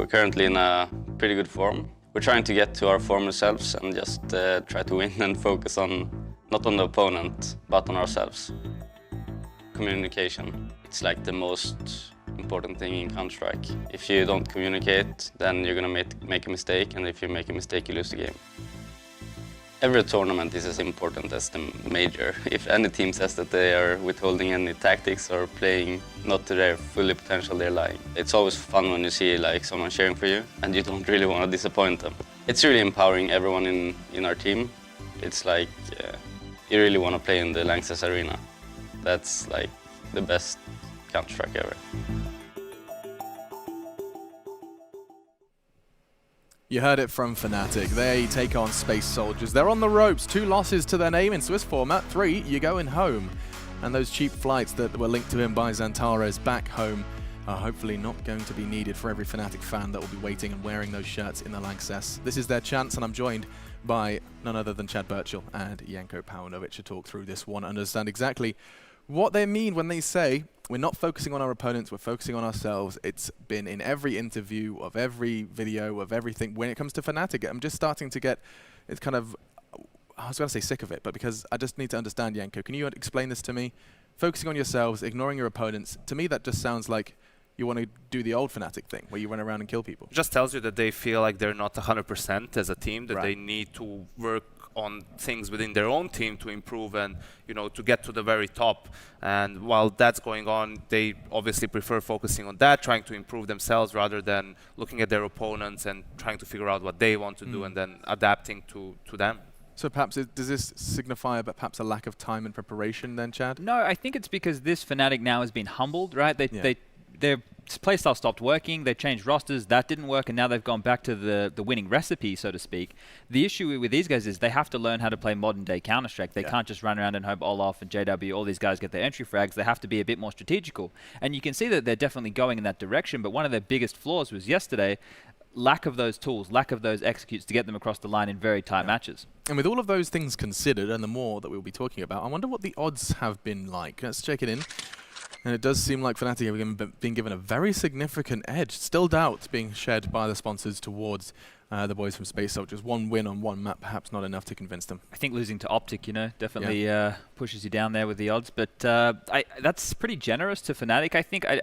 We're currently in a pretty good form. We're trying to get to our former selves and just try to win and focus on, not on the opponent, but on ourselves. Communication. It's like the most important thing in Counter-Strike. If you don't communicate, then you're gonna make a mistake, and if you make a mistake, you lose the game. Every tournament is as important as the major. If any team says that they are withholding any tactics or playing not to their full potential, they're lying. It's always fun when you see like someone cheering for you and you don't really want to disappoint them. It's really empowering everyone in our team. It's like you really want to play in the Lanxess Arena. That's like the best Counter-Strike ever. You heard it from Fnatic. They take on Space Soldiers. They're on the ropes. 2 losses to their name in Swiss format. 3, you're going home. And those cheap flights that were linked to him by Xantares back home are hopefully not going to be needed for every Fnatic fan that will be waiting and wearing those shirts in the Lanxess. This is their chance, and I'm joined by none other than Chad Birchall and Janko Paunovic to talk through this one and understand exactly what they mean when they say, we're not focusing on our opponents, we're focusing on ourselves. It's been in every interview, of every video, of everything. When it comes to Fnatic, I'm just starting to get, it's kind of, I was going to say sick of it, but because I just need to understand, Janko, can you explain this to me? Focusing on yourselves, ignoring your opponents, to me that just sounds like you want to do the old Fnatic thing, where you run around and kill people. It just tells you that they feel like they're not 100% as a team, that Right. they need to work on things within their own team to improve and, you know, to get to the very top. And while that's going on, they obviously prefer focusing on that, trying to improve themselves rather than looking at their opponents and trying to figure out what they want to do and then adapting to them. So perhaps, does this signify perhaps a lack of time and preparation then, Chad? No, I think it's because this Fnatic now has been humbled, right? Their playstyle stopped working, they changed rosters, that didn't work, and now they've gone back to the winning recipe, so to speak. The issue with these guys is they have to learn how to play modern-day Counter-Strike. They can't just run around and hope Olaf and JW, all these guys get their entry frags. They have to be a bit more strategical. And you can see that they're definitely going in that direction, but one of their biggest flaws was yesterday, lack of those tools, lack of those executes to get them across the line in very tight matches. And with all of those things considered, and the more that we'll be talking about, I wonder what the odds have been like. Let's check it in. And it does seem like Fnatic have been given a very significant edge. Still doubt being shed by the sponsors towards the boys from Space Soldiers. 1 win on 1 map, perhaps not enough to convince them. I think losing to Optic, you know, definitely pushes you down there with the odds. But that's pretty generous to Fnatic. I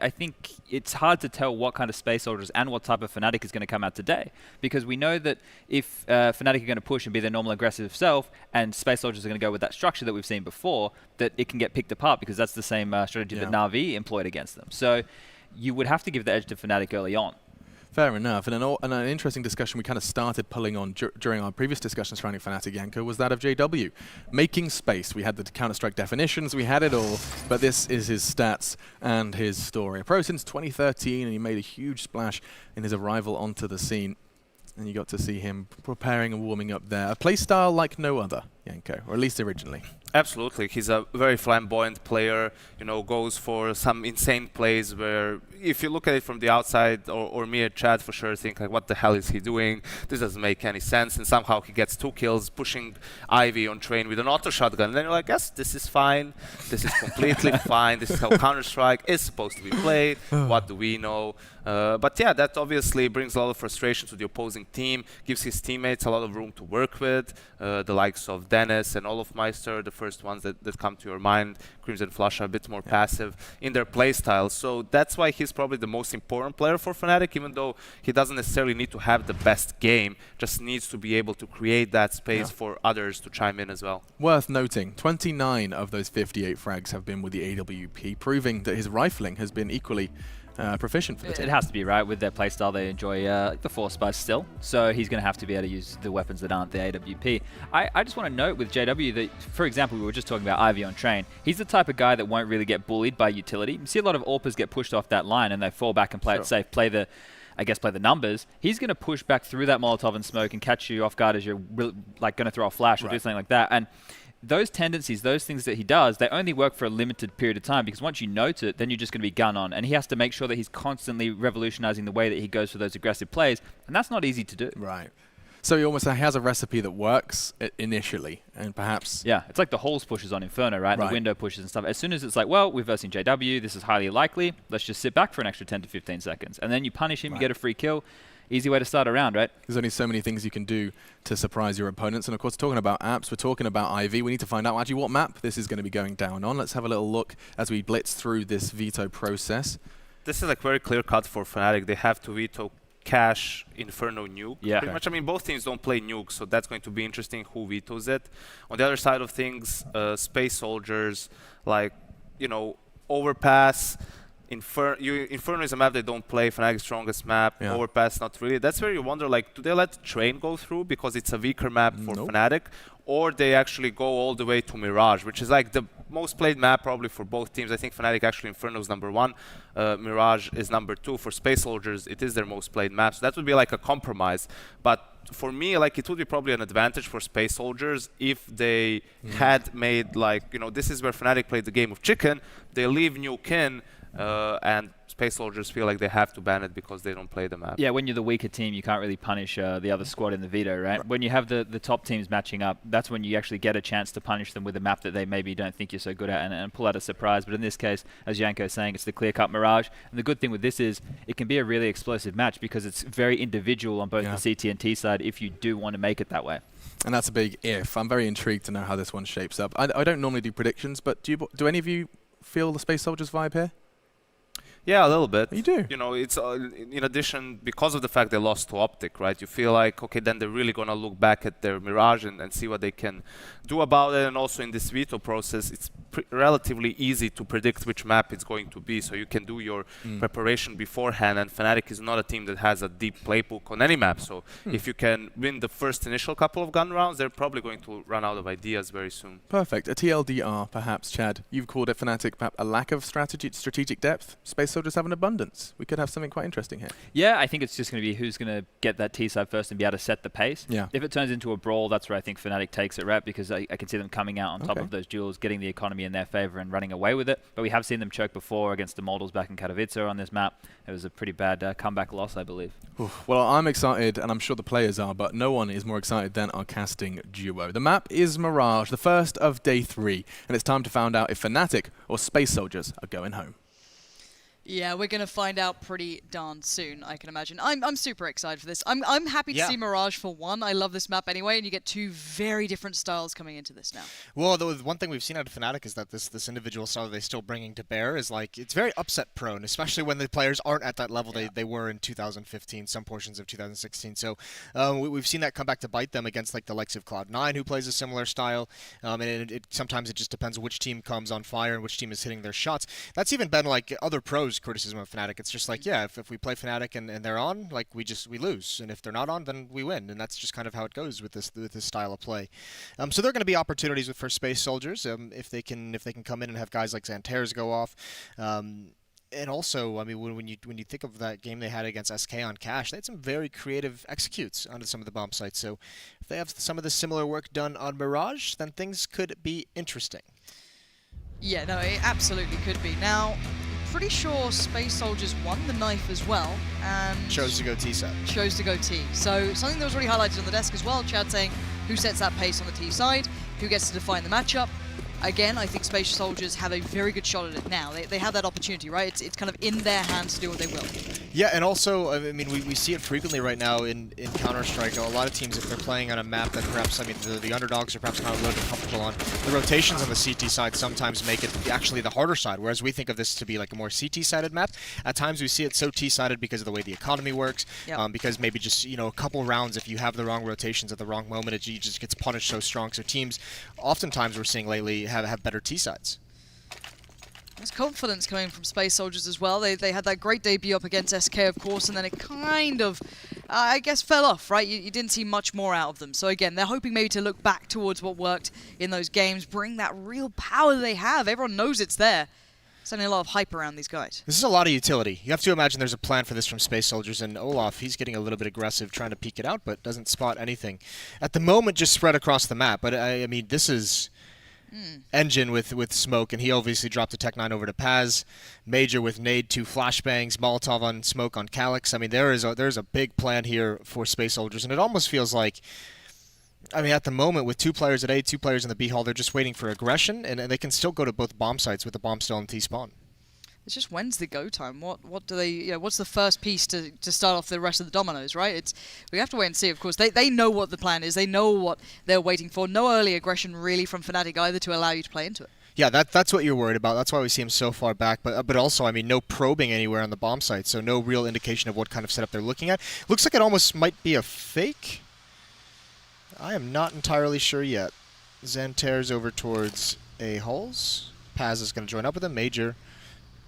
think it's hard to tell what kind of Space Soldiers and what type of Fnatic is going to come out today. Because we know that if Fnatic are going to push and be their normal aggressive self, and Space Soldiers are going to go with that structure that we've seen before, that it can get picked apart because that's the same strategy that Na'Vi employed against them. So you would have to give the edge to Fnatic early on. Fair enough. And an interesting discussion we kind of started pulling on during our previous discussions surrounding Fnatic, Janko, was that of JW. Making space. We had the Counter-Strike definitions, we had it all, but this is his stats and his story. A pro since 2013, and he made a huge splash in his arrival onto the scene. And you got to see him preparing and warming up there. A playstyle like no other, Janko, or at least originally. Absolutely. He's a very flamboyant player, you know, goes for some insane plays where if you look at it from the outside, or me and Chad for sure think like, what the hell is he doing? This doesn't make any sense. And somehow he gets 2 kills, pushing Ivy on train with an auto shotgun. And then you're like, yes, this is fine. This is completely fine. This is how Counter-Strike is supposed to be played. What do we know? But yeah, that obviously brings a lot of frustration to the opposing team, gives his teammates a lot of room to work with, the likes of Dennis and Olofmeister, the first ones that come to your mind. Crimson Flush are a bit more passive in their playstyle. So that's why he's probably the most important player for Fnatic, even though he doesn't necessarily need to have the best game, just needs to be able to create that space for others to chime in as well. Worth noting, 29 of those 58 frags have been with the AWP, proving that his rifling has been equally proficient for the team. It has to be, right? With their playstyle, they enjoy the Force Spice still. So he's going to have to be able to use the weapons that aren't the AWP. I just want to note with JW that, for example, we were just talking about Ivy on train. He's the type of guy that won't really get bullied by utility. You see a lot of AWPers get pushed off that line and they fall back and play it safe, play the numbers. He's going to push back through that Molotov and smoke and catch you off guard as you're like going to throw a flash or do something like that. And those tendencies, those things that he does, they only work for a limited period of time because once you note it, then you're just going to be gun on. And he has to make sure that he's constantly revolutionizing the way that he goes for those aggressive plays. And that's not easy to do. Right. So he almost has a recipe that works initially, and perhaps... Yeah, it's like the holes pushes on Inferno, right? The window pushes and stuff. As soon as it's like, well, we're versing JW, this is highly likely, let's just sit back for an extra 10 to 15 seconds. And then you punish him, you get a free kill. Easy way to start a round, right? There's only so many things you can do to surprise your opponents. And of course, talking about apps, we're talking about Ivy. We need to find out actually what map this is going to be going down on. Let's have a little look as we blitz through this veto process. This is like very clear cut for Fnatic. They have to veto Cash, Inferno, Nuke. Yeah. Pretty much, I mean, both teams don't play Nuke, so that's going to be interesting who vetoes it. On the other side of things, Space Soldiers, like, you know, Overpass, Inferno is a map they don't play, Fnatic's strongest map, Overpass not really. That's where you wonder, like, do they let Train go through because it's a weaker map for Fnatic, or they actually go all the way to Mirage, which is like the most played map probably for both teams. I think Fnatic actually Inferno is #1, Mirage is #2. For Space Soldiers, it is their most played map, so that would be like a compromise. But for me, like, it would be probably an advantage for Space Soldiers if they had made, like, you know, this is where Fnatic played the game of chicken. They leave Nuke in, and Space Soldiers feel like they have to ban it because they don't play the map. Yeah, when you're the weaker team, you can't really punish the other squad in the veto, right? When you have the top teams matching up, that's when you actually get a chance to punish them with a map that they maybe don't think you're so good at and pull out a surprise. But in this case, as Janko's saying, it's the clear-cut Mirage. And the good thing with this is it can be a really explosive match because it's very individual on both the CT and T side if you do want to make it that way. And that's a big if. I'm very intrigued to know how this one shapes up. I don't normally do predictions, but do any of you feel the Space Soldiers vibe here? Yeah, a little bit. You do? You know, it's in addition, because of the fact they lost to Optic, right? You feel like, okay, then they're really going to look back at their Mirage and see what they can do about it. And also in this veto process, it's relatively easy to predict which map it's going to be. So you can do your preparation beforehand. And Fnatic is not a team that has a deep playbook on any map. So if you can win the first initial couple of gun rounds, they're probably going to run out of ideas very soon. Perfect. A TLDR, perhaps, Chad. You've called it, Fnatic, perhaps a lack of strategic depth. Space Soldiers have an abundance. We could have something quite interesting here. Yeah, I think it's just going to be who's going to get that T side first and be able to set the pace. Yeah. If it turns into a brawl, that's where I think Fnatic takes it, right? Because I can see them coming out on top of those duels, getting the economy in their favor and running away with it. But we have seen them choke before against the Models back in Katowice on this map. It was a pretty bad comeback loss, I believe. Well, I'm excited, and I'm sure the players are, but no one is more excited than our casting duo. The map is Mirage, the first of day 3, and it's time to find out if Fnatic or Space Soldiers are going home. Yeah, we're going to find out pretty darn soon, I can imagine. I'm super excited for this. I'm happy to see Mirage for one. I love this map anyway, and you get two very different styles coming into this now. Well, the one thing we've seen out of Fnatic is that this individual style they're still bringing to bear is like, it's very upset prone, especially when the players aren't at that level they were in 2015, some portions of 2016. So we've seen that come back to bite them against like the likes of Cloud9, who plays a similar style. And sometimes it just depends which team comes on fire and which team is hitting their shots. That's even been like other pros criticism of Fnatic. It's just like, yeah, if we play Fnatic and they're on, like we lose, and if they're not on, then we win, and that's just kind of how it goes with this style of play. So there are going to be opportunities for Space Soldiers if they can come in and have guys like Xantares go off. And also, I mean, when you think of that game they had against SK on Cash, they had some very creative executes onto some of the bomb sites. So if they have some of the similar work done on Mirage, then things could be interesting. Yeah, no, it absolutely could be. Now, pretty sure Space Soldiers won the knife as well, and chose to go T side. Chose to go T. So something that was already highlighted on the desk as well, Chad saying who sets that pace on the T side, who gets to define the matchup. Again, I think Space Soldiers have a very good shot at it now. They have that opportunity, right? It's kind of in their hands to do what they will. Yeah, and also, I mean, we see it frequently right now in Counter-Strike. A lot of teams, if they're playing on a map that perhaps, I mean, the underdogs are perhaps not a little bit comfortable on, the rotations on the CT side sometimes make it actually the harder side, whereas we think of this to be like a more CT-sided map. At times we see it so T-sided because of the way the economy works, because maybe just, you know, a couple rounds, if you have the wrong rotations at the wrong moment, it just gets punished so strong. So teams, oftentimes we're seeing lately, have better T-sides. There's confidence coming from Space Soldiers as well. They had that great debut up against SK, of course, and then it kind of, I guess, fell off, right? You didn't see much more out of them. So again, they're hoping maybe to look back towards what worked in those games, bring that real power they have. Everyone knows it's there. Sending a lot of hype around these guys. This is a lot of utility. You have to imagine there's a plan for this from Space Soldiers, and Olaf, he's getting a little bit aggressive trying to peek it out, but doesn't spot anything. At the moment, just spread across the map, but I mean, this is... Engine with smoke, and he obviously dropped a Tech 9 over to Paz. Major with nade, 2 flashbangs, Molotov on smoke on Calyx. I mean, there's a big plan here for Space Soldiers, and it almost feels like, I mean, at the moment, with 2 players at A, 2 players in the B hall, they're just waiting for aggression, and they can still go to both bomb sites with the bomb still in T-spawn. It's just when's the go time? What do they? What's the first piece to start off the rest of the dominoes? Right? We have to wait and see. Of course, they know what the plan is. They know what they're waiting for. No early aggression really from Fnatic either to allow you to play into it. Yeah, that's what you're worried about. That's why we see him so far back. But also, I mean, no probing anywhere on the bomb site, so no real indication of what kind of setup they're looking at. Looks like it almost might be a fake. I am not entirely sure yet. Xanter's over towards A halls. Paz is going to join up with him. Major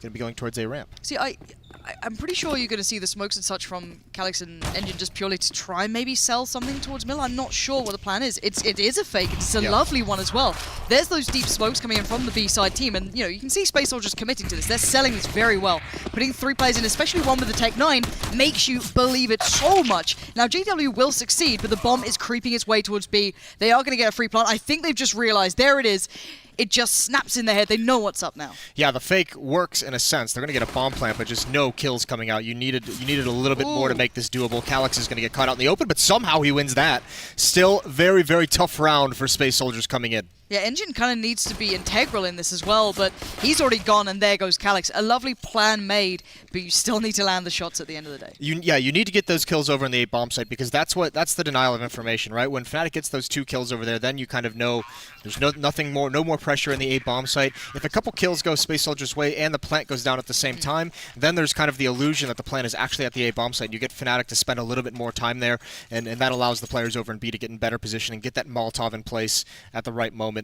going to be going towards A ramp. See, I'm pretty sure you're going to see the smokes and such from Calyx and Engine just purely to try and maybe sell something towards middle. I'm not sure what the plan is. It is a fake. It's a lovely one as well. There's those deep smokes coming in from the B-side team, and you can see Space Soldiers committing to this. They're selling this very well. Putting 3 players in, especially one with the Tech 9, makes you believe it so much. Now, JW will succeed, but the bomb is creeping its way towards B. They are going to get a free plant. I think they've just realized, there it is. It just snaps in their head. They know what's up now. Yeah, the fake works in a sense. They're going to get a bomb plant, but just no kills coming out. You needed a little bit more to make this doable. Calyx is going to get caught out in the open, but somehow he wins that. Still very, very tough round for Space Soldiers coming in. Yeah, Engine kind of needs to be integral in this as well, but he's already gone, and there goes Calyx. A lovely plan made, but you still need to land the shots at the end of the day. You need to get those kills over in the A bomb site, because that's the denial of information, right? When Fnatic gets those 2 kills over there, then you kind of know there's no more pressure in the A bomb site. If a couple kills go Space Soldiers' way and the plant goes down at the same time, then there's kind of the illusion that the plant is actually at the A bomb site. You get Fnatic to spend a little bit more time there, and that allows the players over in B to get in better position and get that Molotov in place at the right moment.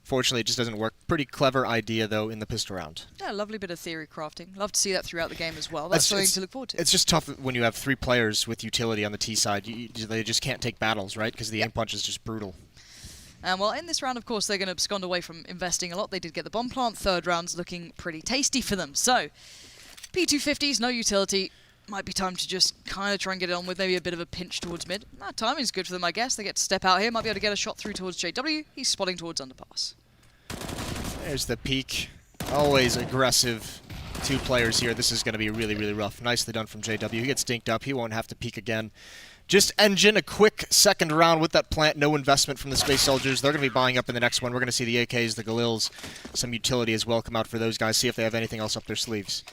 Fortunately, it just doesn't work. Pretty clever idea, though, in the pistol round. Yeah, lovely bit of theory crafting. Love to see that throughout the game as well. That's something to look forward to. It's just tough when you have 3 players with utility on the T side. They just can't take battles, right? Because the aim punch is just brutal. Well, in this round, of course, they're going to abscond away from investing a lot. They did get the bomb plant. Third round's looking pretty tasty for them. So, P250s, no utility. Might be time to just kind of try and get it on with maybe a bit of a pinch towards mid. Timing's good for them, I guess. They get to step out here. Might be able to get a shot through towards JW. He's spotting towards underpass. There's the peek. Always aggressive 2 players here. This is going to be really, really rough. Nicely done from JW. He gets dinked up. He won't have to peek again. Just Engine, a quick second round with that plant. No investment from the Space Soldiers. They're going to be buying up in the next one. We're going to see the AKs, the Galils, some utility as well come out for those guys. See if they have anything else up their sleeves.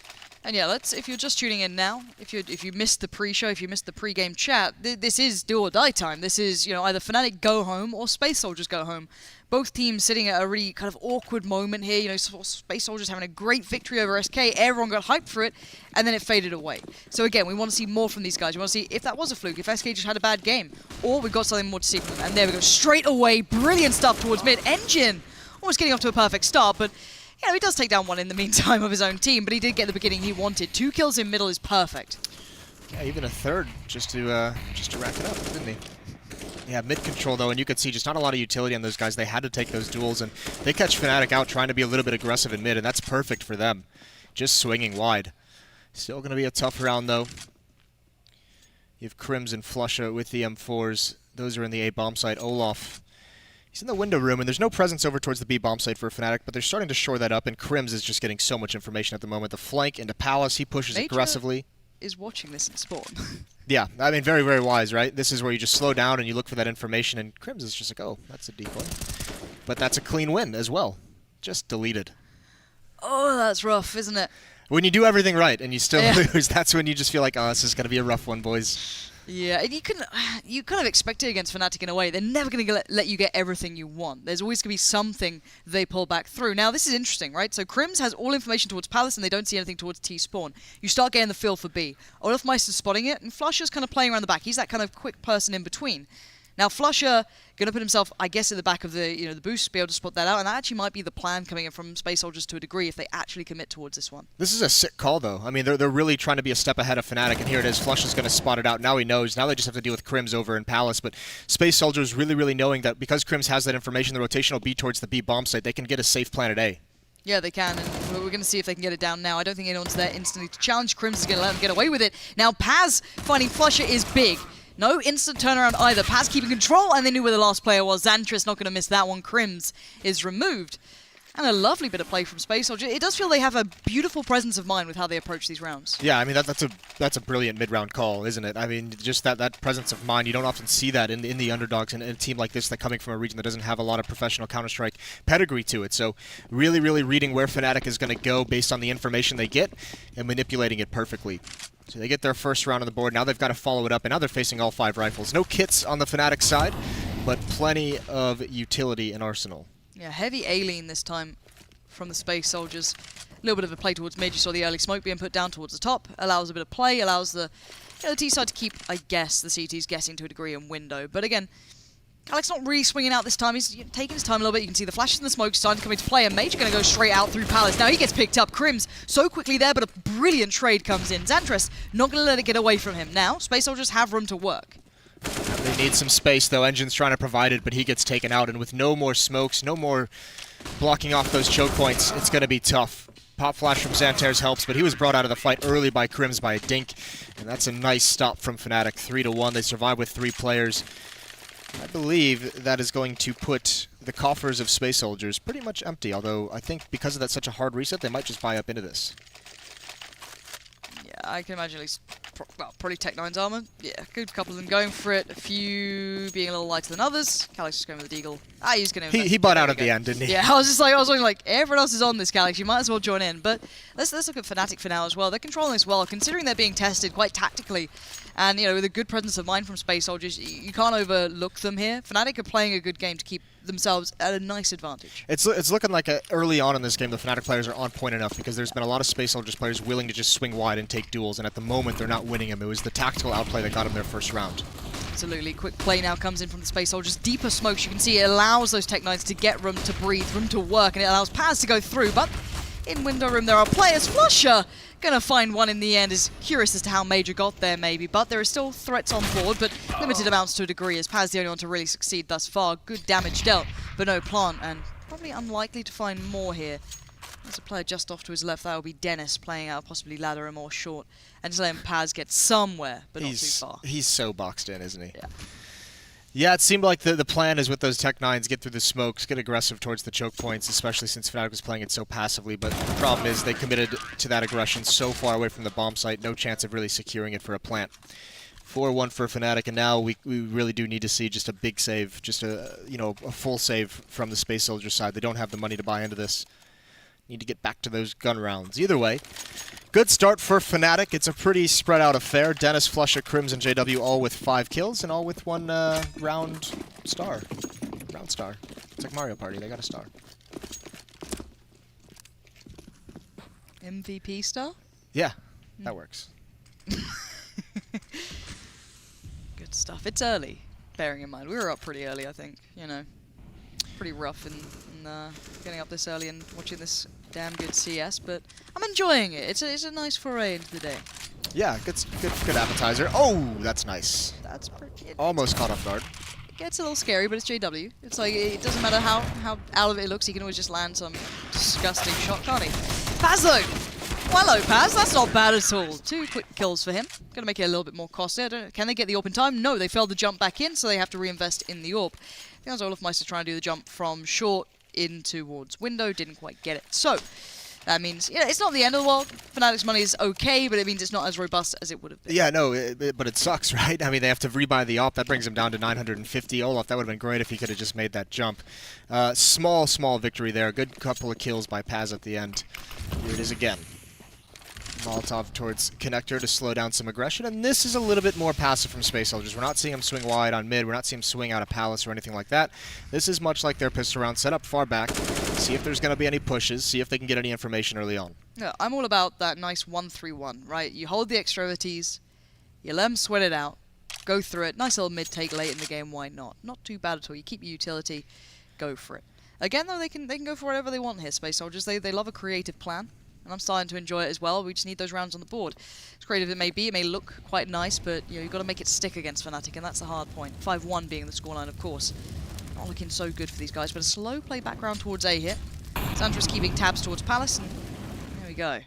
And yeah, if you're just tuning in now, if you missed the pre-show, if you missed the pre-game chat, this is do or die time. This is, either Fnatic go home or Space Soldiers go home. Both teams sitting at a really kind of awkward moment here. Space Soldiers having a great victory over SK. Everyone got hyped for it, and then it faded away. So again, we want to see more from these guys. We want to see if that was a fluke, if SK just had a bad game, or we've got something more to see from them. And there we go, straight away, brilliant stuff towards mid. Engine almost getting off to a perfect start, but he does take down one in the meantime of his own team, but he did get the beginning he wanted. 2 kills in middle is perfect. Yeah, even a third just to rack it up, didn't he? Yeah, mid control though, and you could see just not a lot of utility on those guys. They had to take those duels, and they catch Fnatic out trying to be a little bit aggressive in mid, and that's perfect for them. Just swinging wide. Still going to be a tough round though. You have Crims and Flusha with the M4s. Those are in the A bomb site. Olaf, he's in the window room, and there's no presence over towards the B bomb site for Fnatic, but they're starting to shore that up, and Crims is just getting so much information at the moment. The flank into Palace, he pushes aggressively. Is watching this in spawn. Yeah, I mean, very, very wise, right? This is where you just slow down and you look for that information, and Crims is just like, oh, that's a decoy. But that's a clean win as well. Just deleted. Oh, that's rough, isn't it? When you do everything right and you still lose, that's when you just feel like, oh, this is going to be a rough one, boys. Yeah, and you kind of expect it against Fnatic in a way. They're never going to let you get everything you want. There's always going to be something they pull back through. Now, this is interesting, right? So Crims has all information towards Palace, and they don't see anything towards T-Spawn. You start getting the feel for B. Olafmeister's spotting it, and Flusha's kind of playing around the back. He's that kind of quick person in between. Now, Flusha going to put himself, I guess, at the back of the boost, be able to spot that out, and that actually might be the plan coming in from Space Soldiers to a degree if they actually commit towards this one. This is a sick call, though. I mean, they're really trying to be a step ahead of Fnatic, and here it is. Flusha's going to spot it out. Now he knows. Now they just have to deal with Crims over in Palace, but Space Soldiers really, really knowing that because Crims has that information, the rotation will be towards the B bomb site. They can get a safe plan at A. Yeah, they can, and we're going to see if they can get it down now. I don't think anyone's there instantly to challenge. Crims is going to let them get away with it. Now, Paz finding Flusha is big. No instant turnaround either. Paz keeping control, and they knew where the last player was. Xantris not going to miss that one. Crims is removed. And a lovely bit of play from Space Soldier. It does feel they have a beautiful presence of mind with how they approach these rounds. Yeah, I mean, that's a brilliant mid-round call, isn't it? I mean, just that presence of mind, you don't often see that in the underdogs in a team like this, that coming from a region that doesn't have a lot of professional Counter-Strike pedigree to it. So really, really reading where Fnatic is going to go based on the information they get and manipulating it perfectly. So they get their first round on the board. Now they've got to follow it up, and now they're facing all 5 rifles. No kits on the Fnatic side, but plenty of utility in Arsenal. Yeah, heavy A-lean this time from the Space Soldiers. A little bit of a play towards mid. You saw the early smoke being put down towards the top. Allows a bit of play, allows the T side to keep, I guess, the CTs guessing to a degree in window. But again, Alex not really swinging out this time. He's taking his time a little bit. You can see the flashes and the smoke starting to come into play. And Major going to go straight out through Palace. Now he gets picked up. Crims so quickly there, but a brilliant trade comes in. Xantris not going to let it get away from him. Now, Space Soldiers have room to work. They need some space, though. Engine's trying to provide it, but he gets taken out. And with no more smokes, no more blocking off those choke points, it's going to be tough. Pop flash from Xantares helps, but he was brought out of the fight early by Crims by a dink. And that's a nice stop from Fnatic. 3-1. They survive with 3 players. I believe that is going to put the coffers of Space Soldiers pretty much empty, although I think because of that such a hard reset, they might just buy up into this. Yeah, I can imagine at least, well, probably Tech9's armor. Yeah, good couple of them going for it. A few being a little lighter than others. Calix is going with the Deagle. He's going to... He bought out at the end, didn't he? Yeah, I was wondering, like, everyone else is on this, Calix. You might as well join in. But let's look at Fnatic for now as well. They're controlling this well, considering they're being tested quite tactically. And, you know, with a good presence of mind from Space Soldiers, you can't overlook them here. Fnatic are playing a good game to keep themselves at a nice advantage. It's looking like early on in this game, the Fnatic players are on point enough because there's been a lot of Space Soldiers players willing to just swing wide and take duels, and at the moment they're not winning them. It was the tactical outplay that got them their first round. Absolutely. Quick play now comes in from the Space Soldiers. Deeper smokes, you can see it allows those Tech9s to get room to breathe, room to work, and it allows Paz to go through, but in window room there are players. Flusher gonna find one in the end. Is curious as to how Major got there maybe, but there are still threats on board, but limited amounts to a degree, as Paz the only one to really succeed thus far. Good damage dealt, but no plant, and probably unlikely to find more here. There's a player just off to his left. That will be Dennis playing out, possibly ladder him or short, and just letting Paz get somewhere, but not too far. He's so boxed in, isn't he? Yeah. Yeah, it seemed like the plan is with those Tech9s, get through the smokes, get aggressive towards the choke points, especially since Fnatic was playing it so passively, but the problem is they committed to that aggression so far away from the bomb site, no chance of really securing it for a plant. 4-1 for Fnatic, and now we really do need to see just a big save, just a full save from the Space Soldier side. They don't have the money to buy into this. Need to get back to those gun rounds. Either way, good start for Fnatic. It's a pretty spread out affair. Dennis, Flusha, Crims, and JW all with 5 kills, and all with 1 round star. Round star. It's like Mario Party, they got a star. MVP star? Yeah, that works. Good stuff. It's early, bearing in mind. We were up pretty early, I think. You know, pretty rough in getting up this early and watching this damn good CS, but I'm enjoying it. It's a nice foray into the day. Yeah, good appetizer. Oh, that's nice. That's pretty... Almost caught off guard. It gets a little scary, but it's JW. It's like, it doesn't matter how out of it looks, he can always just land some disgusting shot, can't he? Paz though! Well, hello Paz, that's not bad at all. 2 quick kills for him. Gonna make it a little bit more costly. Can they get the AWP in time? No, they failed the jump back in, so they have to reinvest in the AWP. I think that was Olafmeister trying to do the jump from short in towards window, didn't quite get it. So, that means, yeah, it's not the end of the world. Fnatic's money is okay, but it means it's not as robust as it would have been. Yeah, no, but it sucks, right? I mean, they have to rebuy the AWP. That brings them down to 950. Olaf, that would have been great if he could have just made that jump. Small victory there. Good couple of kills by Paz at the end. Here it is again. Molotov towards Connector to slow down some aggression, and this is a little bit more passive from Space Soldiers. We're not seeing him swing wide on mid, we're not seeing him swing out of Palace or anything like that. This is much like their pistol round, set up far back, see if there's going to be any pushes, see if they can get any information early on. Yeah, I'm all about that nice 1-3-1, right? You hold the extremities, you let them sweat it out, go through it, nice little mid-take late in the game, why not? Not too bad at all, you keep your utility, go for it. Again though, they can go for whatever they want here, Space Soldiers. They love a creative plan. And I'm starting to enjoy it as well. We just need those rounds on the board. As creative as it may be, it may look quite nice, but you've got to make it stick against Fnatic, and that's the hard point. 5-1 being the scoreline, of course. Not looking so good for these guys, but a slow play background towards A here. Xantris keeping tabs towards Palace, and there we go.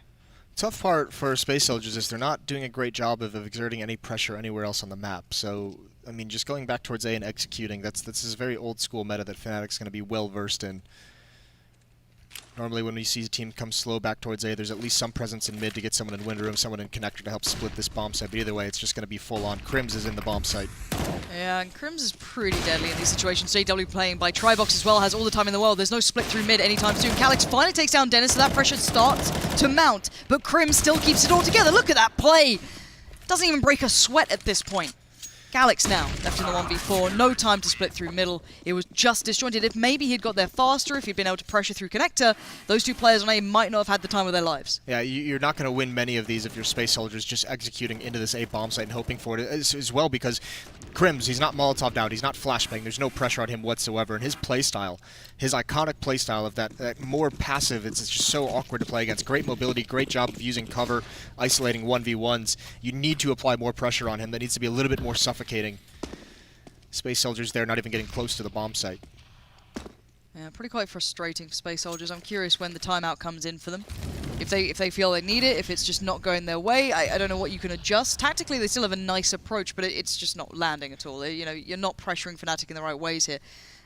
Tough part for Space Soldiers is they're not doing a great job of exerting any pressure anywhere else on the map. So, I mean, just going back towards A and executing, this is a very old school meta that Fnatic's going to be well versed in. Normally when we see a team come slow back towards A, there's at least some presence in mid to get someone in window room, someone in connector to help split this bomb site. But either way, it's just going to be full on. Crims is in the bomb site. Yeah, and Crims is pretty deadly in these situations. JW playing by Tribox as well, has all the time in the world. There's no split through mid anytime soon. Calyx finally takes down Dennis, so that pressure starts to mount. But Crims still keeps it all together. Look at that play! Doesn't even break a sweat at this point. Calyx now left in the 1v4, no time to split through middle. It was just disjointed. If maybe he'd got there faster, if he'd been able to pressure through connector, those two players on A might not have had the time of their lives. Yeah, you're not going to win many of these if you're Space Soldiers just executing into this A bomb site and hoping for it as well, because Crims, he's not Molotov down, he's not flashbang, there's no pressure on him whatsoever, and his playstyle, his iconic playstyle of that more passive, it's just so awkward to play against. Great mobility, great job of using cover, isolating 1v1s. You need to apply more pressure on him. That needs to be a little bit more suffocating. Space Soldiers there not even getting close to the bomb site. Yeah, pretty quite frustrating for Space Soldiers. I'm curious when the timeout comes in for them. If they feel they need it, if it's just not going their way, I don't know what you can adjust. Tactically, they still have a nice approach, but it's just not landing at all. You know, you're not pressuring Fnatic in the right ways here.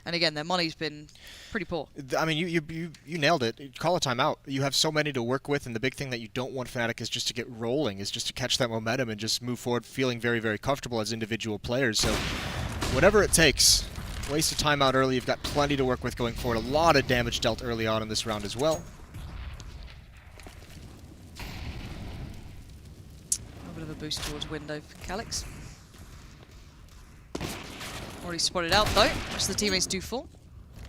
And again, their money's been pretty poor. I mean, you nailed it. Call a timeout. You have so many to work with, and the big thing that you don't want Fnatic is just to get rolling, is just to catch that momentum and just move forward feeling very, very comfortable as individual players. So whatever it takes. Waste a timeout early. You've got plenty to work with going forward. A lot of damage dealt early on in this round as well. A little bit of a boost towards window for Calyx. Already spotted out though. Rest of the teammates do fall.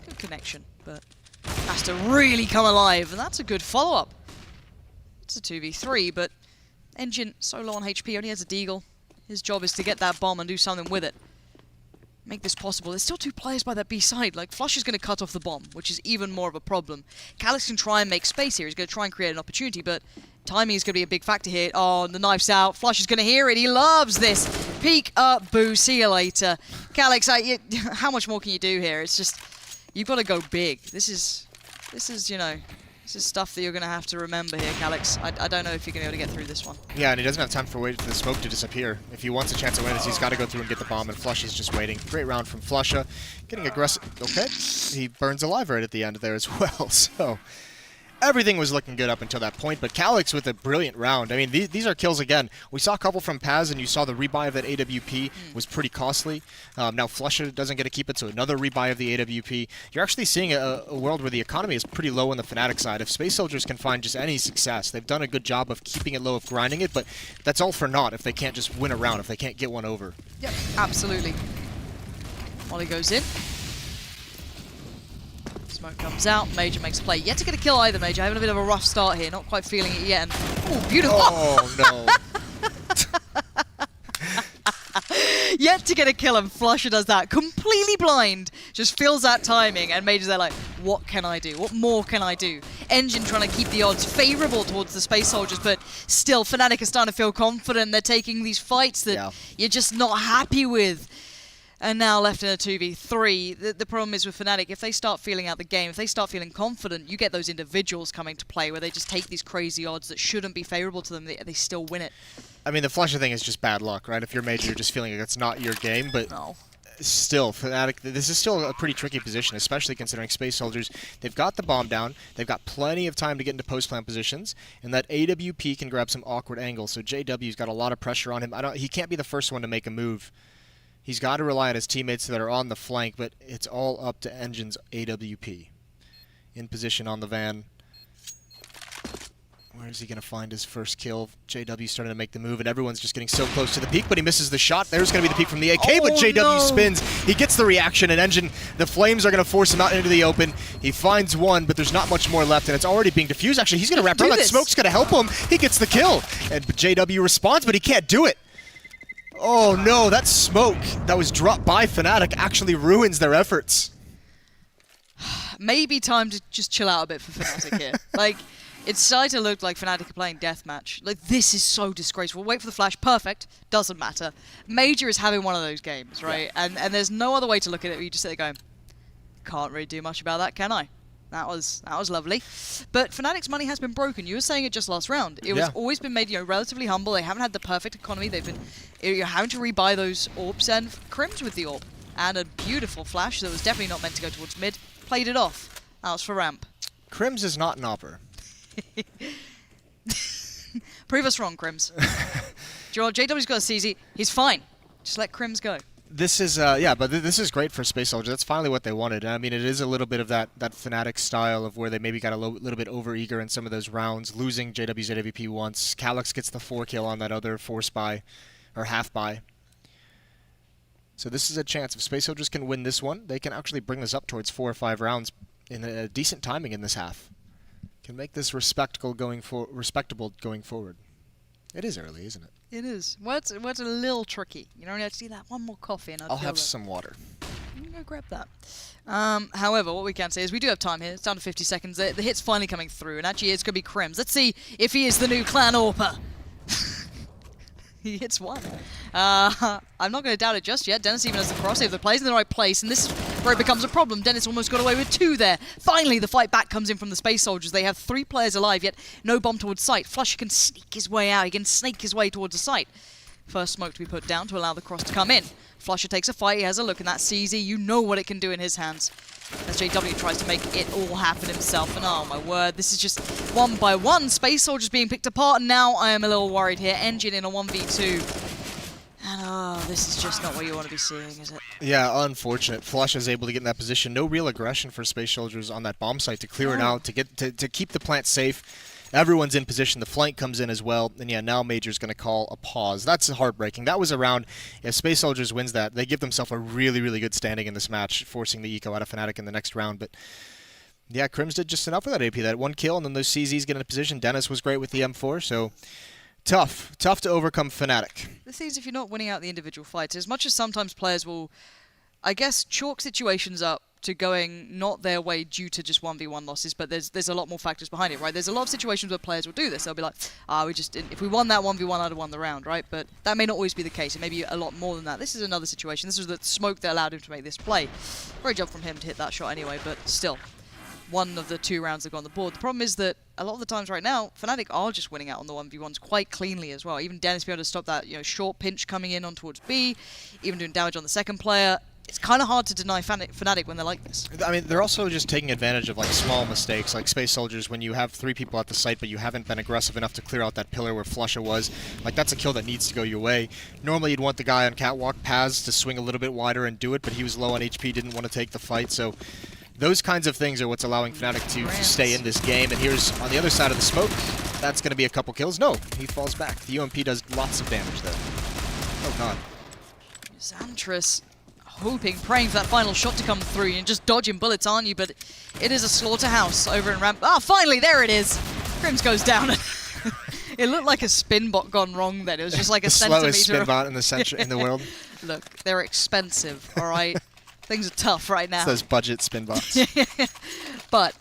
Good connection, but has to really come alive, and that's a good follow-up. It's a 2v3, but Engine so low on HP, only has a deagle. His job is to get that bomb and do something with it. Make this possible. There's still two players by that B side. Like, Flush is going to cut off the bomb, which is even more of a problem. Calyx can try and make space here. He's going to try and create an opportunity, but timing is going to be a big factor here. Oh, the knife's out. Flush is going to hear it. He loves this. Peek up, boo. See you later. Calyx, how much more can you do here? It's just, you've got to go big. This is, you know, this is stuff that you're going to have to remember here, Calyx. I don't know if you're going to be able to get through this one. Yeah, and he doesn't have time for the smoke to disappear. If he wants a chance to win this, he's got to go through and get the bomb, and Flush is just waiting. Great round from Flusha. Getting aggressive. Okay. He burns alive right at the end there as well, so everything was looking good up until that point, but Calyx with a brilliant round. I mean, these are kills again. We saw a couple from Paz, and you saw the rebuy of that AWP was pretty costly. Now Flusha doesn't get to keep it, so another rebuy of the AWP. You're actually seeing a world where the economy is pretty low on the Fnatic side. If Space Soldiers can find just any success, they've done a good job of keeping it low, of grinding it, but that's all for naught if they can't just win a round, if they can't get one over. Yep, absolutely. Molly goes in. Smoke comes out, Major makes a play. Yet to get a kill either, Major. Having a bit of a rough start here, not quite feeling it yet. And, oh, beautiful! Oh, no. Yet to get a kill, and Flusha does that. Completely blind. Just feels that timing, and Major's there like, what can I do? What more can I do? Engine trying to keep the odds favourable towards the Space Soldiers, but still, Fnatic are starting to feel confident. They're taking these fights that you're just not happy with. And now left in a 2v3. The problem is with Fnatic, if they start feeling out the game, if they start feeling confident, you get those individuals coming to play where they just take these crazy odds that shouldn't be favourable to them, they still win it. I mean, the Flusha thing is just bad luck, right? If you're Major, you're just feeling like it's not your game, but still, Fnatic, this is still a pretty tricky position, especially considering Space Soldiers, they've got the bomb down, they've got plenty of time to get into post-plant positions, and that AWP can grab some awkward angles, so JW's got a lot of pressure on him. He can't be the first one to make a move. He's got to rely on his teammates that are on the flank, but it's all up to Engine's AWP. In position on the van. Where is he going to find his first kill? JW starting to make the move, and everyone's just getting so close to the peak, but he misses the shot. There's going to be the peak from the AK, but JW spins. He gets the reaction, and Engine, the flames are going to force him out into the open. He finds one, but there's not much more left, and it's already being diffused. Actually, he's going to wrap around. That smoke's going to help him. He gets the kill, and JW responds, but he can't do it. Oh no, that smoke that was dropped by Fnatic actually ruins their efforts. Maybe time to just chill out a bit for Fnatic here. Like, it's starting to look like Fnatic are playing deathmatch. Like, this is so disgraceful. Wait for the flash, perfect, doesn't matter. Major is having one of those games, right? Yeah. And there's no other way to look at it. You just sit there going, can't really do much about that, can I? That was lovely. But Fnatic's money has been broken. You were saying it just last round. It was always been made, relatively humble. They haven't had the perfect economy. They've been having to rebuy those orbs, and Crims with the orb. And a beautiful flash that was definitely not meant to go towards mid. Played it off. That was for ramp. Crims is not an opper. Prove us wrong, Crims. Do you know what? JW's got a CZ. He's fine. Just let Crims go. This is, but this is great for Space Soldier. That's finally what they wanted. I mean, it is a little bit of that Fnatic style of where they maybe got a little bit over-eager in some of those rounds, losing JW's AWP once. Calyx gets the 4 kill on that other force buy, or half buy. So this is a chance. If Space Soldiers can win this one, they can actually bring this up towards 4 or 5 rounds in a decent timing in this half. Can make this respectable going forward. It is early, isn't it? It is. What's a little tricky. You know, I have to do that one more coffee and I'll have some water. You can go grab that. However, what we can say is we do have time here. It's down to 50 seconds. The hit's finally coming through, and actually it's going to be Crims. Let's see if he is the new Clan Orper. He hits one. I'm not going to doubt it just yet. Dennis even has the crossover. The play's in the right place, and this is where it becomes a problem. Dennis almost got away with 2 there. Finally, the fight back comes in from the Space Soldiers. They have 3 players alive, yet no bomb towards site. Flusher can sneak his way out. He can snake his way towards the site. First smoke to be put down to allow the cross to come in. Flusher takes a fight. He has a look, and that CZ, you know what it can do in his hands. As JW tries to make it all happen himself, and oh my word, this is just 1 by 1. Space Soldiers being picked apart, and now I am a little worried here. Engine in a 1v2. And oh, this is just not what you want to be seeing, is it? Yeah, unfortunate. Flush is able to get in that position. No real aggression for Space Soldiers on that bomb site to clear it out, to keep the plant safe. Everyone's in position. The flank comes in as well. And yeah, now Major's going to call a pause. That's heartbreaking. That was a round. If Space Soldiers wins that, they give themselves a really, really good standing in this match, forcing the eco out of Fnatic in the next round. But yeah, Crims did just enough for that AP. That 1 kill, and then those CZs get in a position. Dennis was great with the M4, so tough to overcome Fnatic. The thing is, if you're not winning out the individual fights, as much as sometimes players will, I guess, chalk situations up to going not their way due to just 1v1 losses, but there's a lot more factors behind it, right? There's a lot of situations where players will do this. They'll be like, we just didn't, if we won that 1v1, I'd have won the round, right? But that may not always be the case. It may be a lot more than that. This is another situation. This was the smoke that allowed him to make this play. Great job from him to hit that shot anyway, but still, one of the 2 rounds that go on the board. The problem is that a lot of the times right now, Fnatic are just winning out on the 1v1s quite cleanly as well. Even Dennis being able to stop that short pinch coming in on towards B, even doing damage on the second player. It's kind of hard to deny Fnatic when they're like this. I mean, they're also just taking advantage of like small mistakes, like Space Soldiers, when you have 3 people at the site, but you haven't been aggressive enough to clear out that pillar where Flusha was. Like, that's a kill that needs to go your way. Normally, you'd want the guy on Catwalk Paths to swing a little bit wider and do it, but he was low on HP, didn't want to take the fight, so those kinds of things are what's allowing Fnatic to stay in this game. And here's, on the other side of the smoke, that's going to be a couple kills. No, he falls back. The UMP does lots of damage there. Oh, God. Xantris hoping, praying for that final shot to come through and just dodging bullets, aren't you? But it is a slaughterhouse over in ramp. Ah, finally, there it is. Crims goes down. It looked like a spin bot gone wrong then. It was just like a centimeter. The slowest spin bot in the in the world. Look, they're expensive, all right? Things are tough right now. It's those budget spin bots. But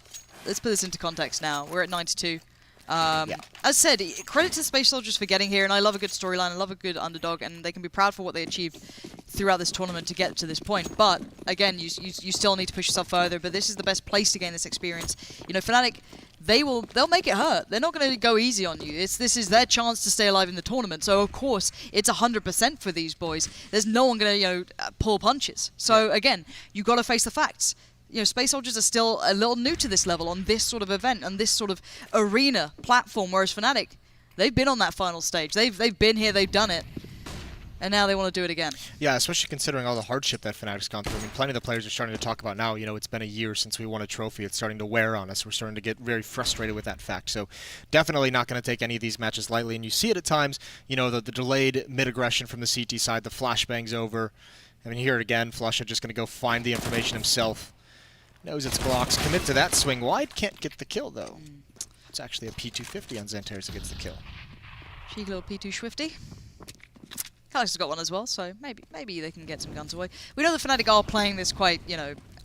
let's put this into context now. We're at 92. As I said, credit to Space Soldiers for getting here, and I love a good storyline, I love a good underdog, and they can be proud for what they achieved throughout this tournament to get to this point. But again, you still need to push yourself further, but this is the best place to gain this experience. You know, Fnatic, they'll make it hurt. They're not going to go easy on you. This is their chance to stay alive in the tournament. So of course, it's 100% for these boys. There's no one going to pull punches. So again, you got to face the facts. You know, Space Soldiers are still a little new to this level on this sort of event, on this sort of arena platform, whereas Fnatic, they've been on that final stage. They've been here, they've done it, and now they want to do it again. Yeah, especially considering all the hardship that Fnatic's gone through. I mean, plenty of the players are starting to talk about now, it's been a year since we won a trophy. It's starting to wear on us. We're starting to get very frustrated with that fact. So definitely not going to take any of these matches lightly, and you see it at times, the delayed mid-aggression from the CT side, the flashbangs over. I mean, here again, Flusha just going to go find the information himself. Knows it's Glocks. Commit to that swing wide. Can't get the kill, though. It's actually a P250 on Xantris that gets the kill. Cheeky little P2 Swifty. Calyx has got one as well, so maybe they can get some guns away. We know the Fnatic are playing this quite,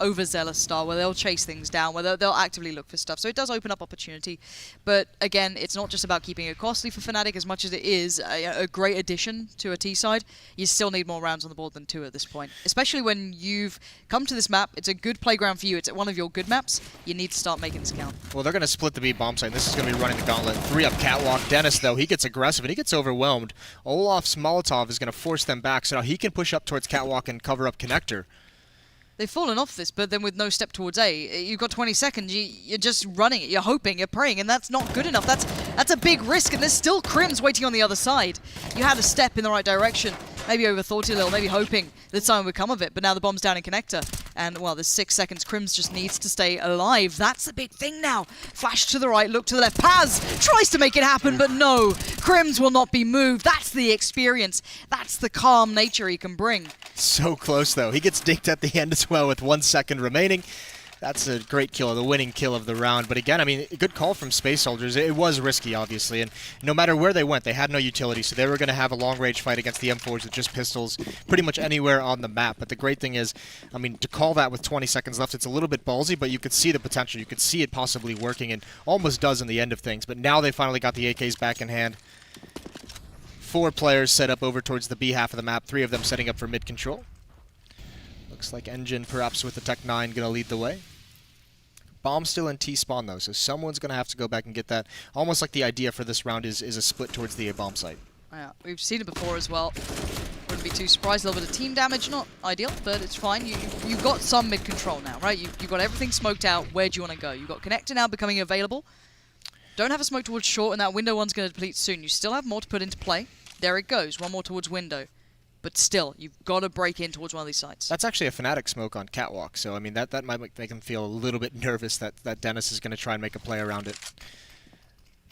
overzealous style, where they'll chase things down, where they'll actively look for stuff. So it does open up opportunity. But again, it's not just about keeping it costly for Fnatic as much as it is a great addition to a T side. You still need more rounds on the board than 2 at this point. Especially when you've come to this map, it's a good playground for you, it's one of your good maps, you need to start making this count. Well, they're going to split the B bomb site. This is going to be running the gauntlet. 3 up catwalk. Dennis, though, he gets aggressive and he gets overwhelmed. Olaf's Molotov is going to force them back, so now he can push up towards catwalk and cover up connector. They've fallen off this, but then with no step towards A, you've got 20 seconds, you're just running it, you're hoping, you're praying, and that's not good enough. That's a big risk, and there's still Crims waiting on the other side. You had a step in the right direction, maybe overthought it a little, maybe hoping that something would come of it, but now the bomb's down in connector, and, well, there's 6 seconds. Crims just needs to stay alive. That's the big thing now. Flash to the right, look to the left. Paz tries to make it happen, but no. Crims will not be moved. That's the experience. That's the calm nature he can bring. So close, though. He gets dinked at the end as well with 1 second remaining. That's a great kill, the winning kill of the round. But again, I mean, a good call from Space Soldiers. It was risky, obviously, and no matter where they went, they had no utility, so they were going to have a long-range fight against the M4s with just pistols pretty much anywhere on the map. But the great thing is, I mean, to call that with 20 seconds left, it's a little bit ballsy, but you could see the potential. You could see it possibly working, and almost does in the end of things. But now they finally got the AKs back in hand. 4 players set up over towards the B half of the map, 3 of them setting up for mid control. Looks like Engine, perhaps with the Tech 9, going to lead the way. Bomb still in T-spawn, though, so someone's going to have to go back and get that. Almost like the idea for this round is a split towards the A-bomb site. Yeah, we've seen it before as well. Wouldn't be too surprised. A little bit of team damage, not ideal, but it's fine. You've got some mid-control now, right? You've got everything smoked out. Where do you want to go? You've got Connector now becoming available. Don't have a smoke towards short, and that window one's going to deplete soon. You still have more to put into play. There it goes. One more towards window. But still, you've got to break in towards one of these sites. That's actually a Fnatic smoke on catwalk, so I mean that might make him feel a little bit nervous that Dennis is going to try and make a play around it.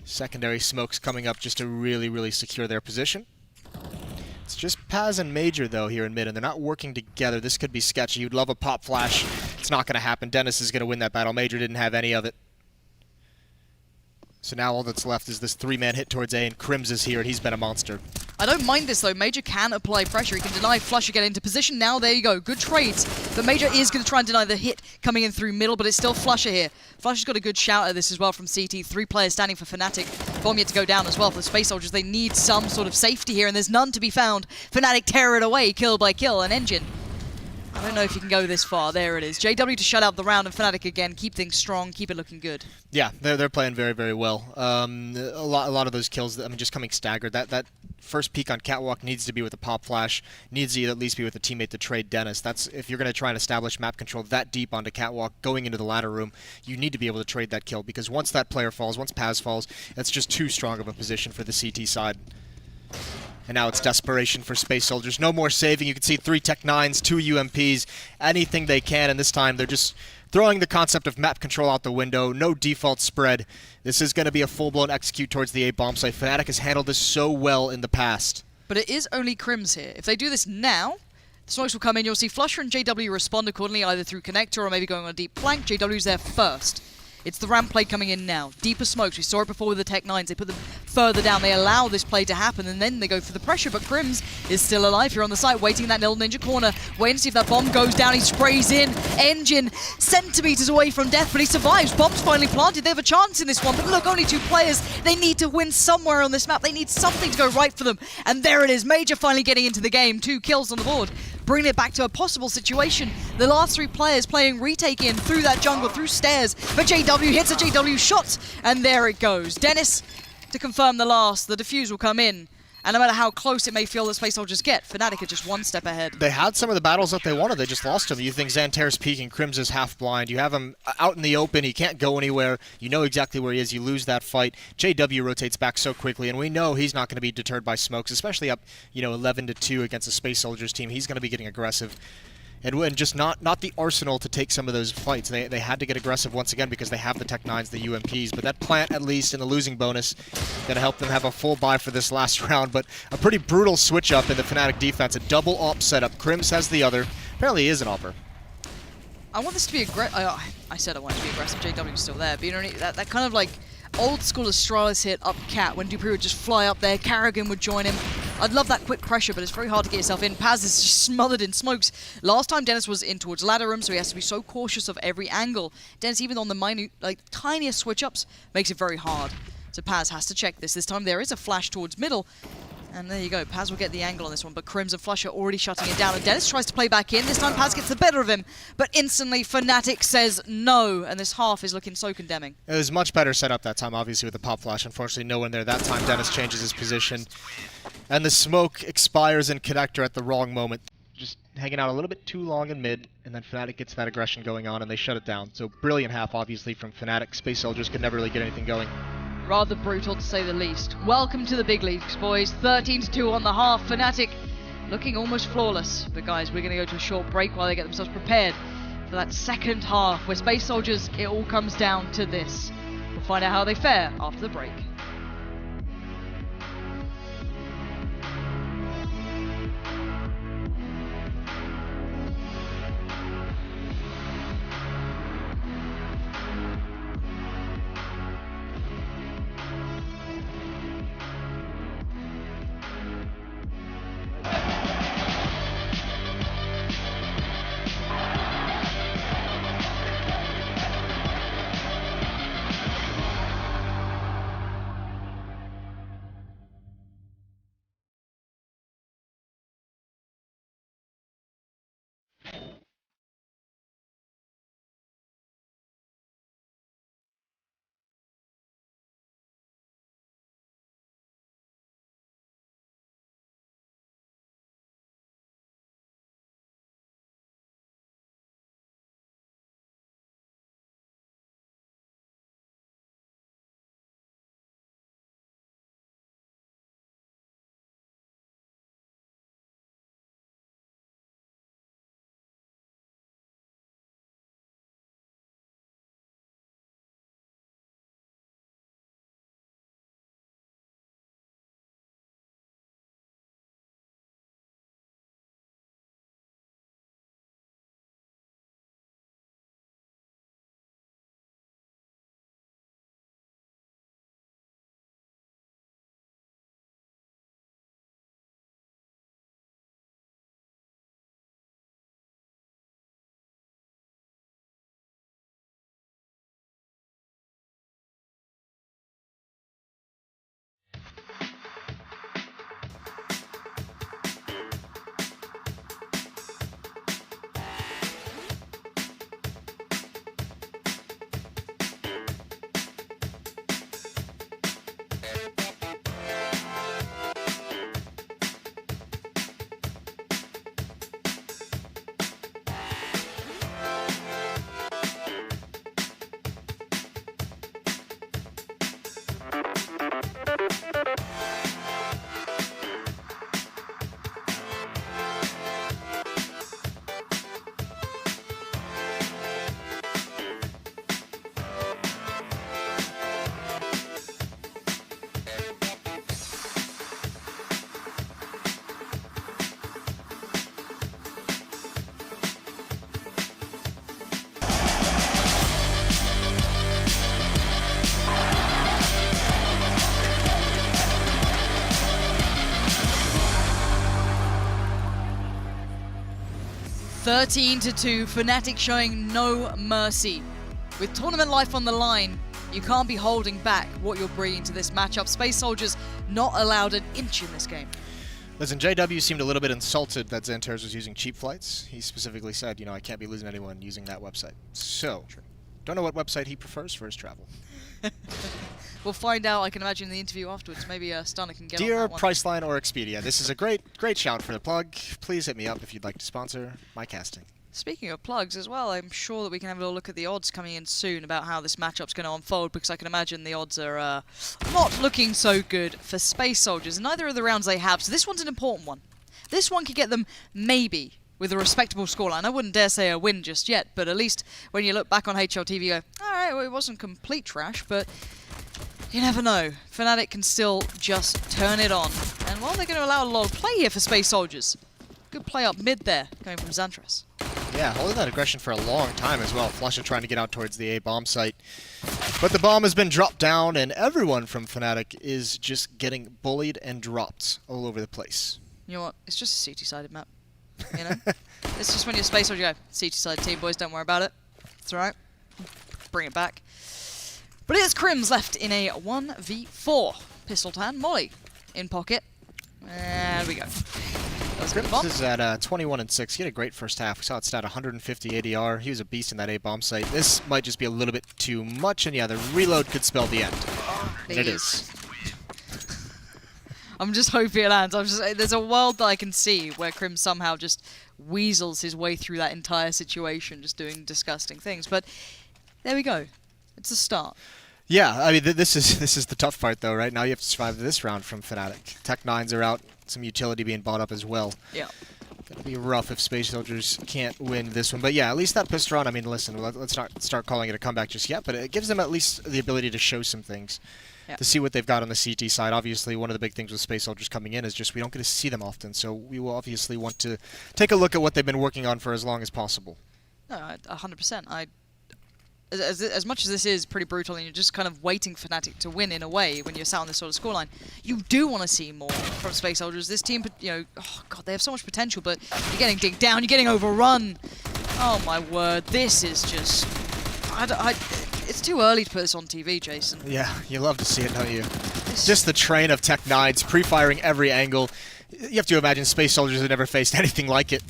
Secondary smokes coming up just to really, really secure their position. It's just Paz and Major, though, here in mid, and they're not working together. This could be sketchy. You'd love a pop flash. It's not going to happen. Dennis is going to win that battle. Major didn't have any of it. So now all that's left is this 3-man hit towards A, and Crims is here, and he's been a monster. I don't mind this, though. Major can apply pressure. He can deny Flusher, get into position. Now, there you go. Good trades. But Major is going to try and deny the hit coming in through middle, but it's still Flusher here. Flusher's got a good shout at this as well from CT. 3 players standing for Fnatic. Bomb yet to go down as well for the Space Soldiers. They need some sort of safety here, and there's none to be found. Fnatic tear it away, kill by kill, and Engine. I don't know if you can go this far. There it is. JW to shut out the round, and Fnatic again, keep things strong, keep it looking good. Yeah, they're playing very, very well. A lot of those kills, I mean, just coming staggered. That first peek on catwalk needs to be with a pop flash, needs to at least be with a teammate to trade Dennis. That's if you're going to try and establish map control that deep onto catwalk, going into the ladder room, you need to be able to trade that kill, because once that player falls, once Paz falls, that's just too strong of a position for the CT side. And now it's desperation for Space Soldiers. No more saving. You can see 3 Tech 9s, 2 UMPs, anything they can, and this time they're just throwing the concept of map control out the window. No default spread. This is going to be a full-blown execute towards the A bomb site. Fnatic has handled this so well in the past. But it is only Crims here. If they do this now, the smokes will come in. You'll see Flusher and JW respond accordingly, either through connector or maybe going on a deep flank. JW's there first. It's the ramp play coming in now. Deeper smokes. We saw it before with the Tech 9s. They put them further down. They allow this play to happen, and then they go for the pressure. But Crims is still alive here on the site, waiting in that little ninja corner, waiting to see if that bomb goes down. He sprays in. Engine centimeters away from death, but he survives. Bomb's finally planted. They have a chance in this one. But look, only 2 players. They need to win somewhere on this map. They need something to go right for them. And there it is. Major finally getting into the game. 2 kills on the board, bringing it back to a possible situation. The last 3 players playing retake in through that jungle, through stairs. But JW hits a JW shot, and there it goes. Dennis to confirm the last. The defuse will come in. And no matter how close it may feel that Space Soldiers get, Fnatic are just 1 step ahead. They had some of the battles that they wanted. They just lost them. You think Xanter's peeking, Crims is half blind. You have him out in the open. He can't go anywhere. You know exactly where he is. You lose that fight. JW rotates back so quickly, and we know he's not going to be deterred by smokes, especially up, 11-2 against the Space Soldiers team. He's going to be getting aggressive. And just not the arsenal to take some of those fights. They had to get aggressive once again because they have the Tech 9s, the UMPs. But that plant, at least, in the losing bonus, going to help them have a full buy for this last round. But a pretty brutal switch-up in the Fnatic defense. A double AWP setup. Crims has the other. Apparently he is an AWPer. I want this to be aggressive. I said I want it to be aggressive. JW is still there. But you know, that kind of like old school Astralis hit up cat when Dupree would just fly up there. Carrigan would join him. I'd love that quick pressure, but it's very hard to get yourself in. Paz is just smothered in smokes. Last time Dennis was in towards ladder room, so he has to be so cautious of every angle. Dennis, even on the minute, like tiniest switch-ups, makes it very hard. So Paz has to check this. This time there is a flash towards middle. And there you go, Paz will get the angle on this one, but Crimson Flusher already shutting it down, and Dennis tries to play back in. This time Paz gets the better of him, but instantly Fnatic says no, and this half is looking so condemning. It was much better set up that time, obviously, with the pop flash. Unfortunately, no one there. That time, Dennis changes his position, and the smoke expires in connector at the wrong moment. Just hanging out a little bit too long in mid, and then Fnatic gets that aggression going on, and they shut it down. So brilliant half, obviously, from Fnatic. Space Soldiers could never really get anything going. Rather brutal to say the least. Welcome to the big leagues, boys. 13-2 on the half. Fnatic looking almost flawless. But guys, we're going to go to a short break while they get themselves prepared for that second half, where Space Soldiers, it all comes down to this. We'll find out how they fare after the break. (13-2), Fnatic showing no mercy. With tournament life on the line, you can't be holding back what you're bringing to this matchup. Space Soldiers not allowed an inch in this game. Listen, JW seemed a little bit insulted that Xantares was using cheap flights. He specifically said, you know, I can't be losing anyone using that website. So, don't know what website he prefers for his travel. We'll find out, I can imagine, in the interview afterwards. Maybe Stunner can get on Dear that one. Priceline or Expedia, this is a great shout for the plug. Please hit me up if you'd like to sponsor my casting. Speaking of plugs as well, I'm sure that we can have a little look at the odds coming in soon about how this matchup's going to unfold, because I can imagine the odds are not looking so good for Space Soldiers in either of the rounds they have. So this one's an important one. This one could get them maybe with a respectable scoreline. I wouldn't dare say a win just yet, but at least when you look back on HLTV, you go, alright, well, it wasn't complete trash, but you never know. Fnatic can still just turn it on. And well, they're going to allow a lot of play here for Space Soldiers. Good play up mid there, going from Xantares. Yeah, holding that aggression for a long time as well. Flusha trying to get out towards the A bomb site. But the bomb has been dropped down, and everyone from Fnatic is just getting bullied and dropped all over the place. You know what? It's just a CT-sided map. You know? It's just when you're Space Soldier, you go, CT-sided team, boys, don't worry about it. It's alright. Bring it back. But it is Crims left in a 1v4. Pistol tan, Molly in pocket. There we go. Crims is at 21 and 6. He had a great first half. We saw it stat 150 ADR. He was a beast in that A bomb site. This might just be a little bit too much, and yeah, the reload could spell the end. And it is. I'm just hoping it lands. There's a world that I can see where Crims somehow just weasels his way through that entire situation, just doing disgusting things. But there we go. It's a start. Yeah, I mean, this is the tough part, though, right? Now you have to survive this round from Fnatic. Tech-9s are out, some utility being bought up as well. Yeah. Gonna be rough if Space Soldiers can't win this one. But yeah, at least that pistol round, I mean, listen, let's not start calling it a comeback just yet, but it gives them at least the ability to show some things. Yeah. To see what they've got on the CT side. Obviously, one of the big things with Space Soldiers coming in is just we don't get to see them often, so we will obviously want to take a look at what they've been working on for as long as possible. No, 100%. As much as this is pretty brutal and you're just kind of waiting for Fnatic to win in a way when you're sat on this sort of scoreline, you do want to see more from Space Soldiers. This team, you know, oh god, they have so much potential, but you're getting digged down, you're getting overrun. Oh my word, this is just... it's too early to put this on TV, Jason. Yeah, you love to see it, don't you? Just the train of Tech-9s, pre-firing every angle. You have to imagine Space Soldiers have never faced anything like it.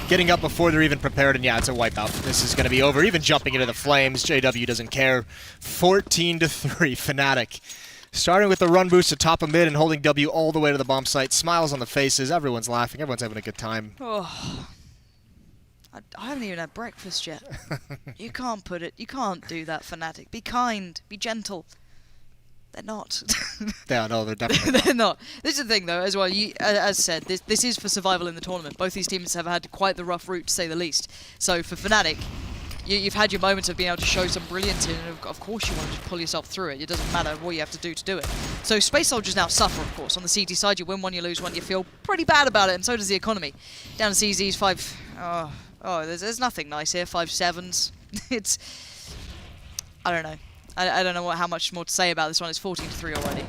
Getting up before they're even prepared, and yeah, it's a wipeout. This is going to be over. Even jumping into the flames, JW doesn't care. 14-3, Fnatic. Starting with the run boost to top of mid and holding W all the way to the bomb site. Smiles on the faces. Everyone's laughing. Everyone's having a good time. Oh, I haven't even had breakfast yet. You can't do that, Fnatic. Be kind. Be gentle. They're not. Yeah, no, they're definitely They're not. This is the thing, though, as well. As said, this is for survival in the tournament. Both these teams have had quite the rough route, to say the least. So for Fnatic, you've had your moments of being able to show some brilliance, and of course you want to just pull yourself through it. It doesn't matter what you have to do it. So Space Soldiers now suffer, of course. On the CT side, you win one, you lose one, you feel pretty bad about it, and so does the economy. Down to CZ's 5... Oh, there's nothing nice here. 5-7s. It's... I don't know. I don't know how much more to say about this one. It's 14-3 already.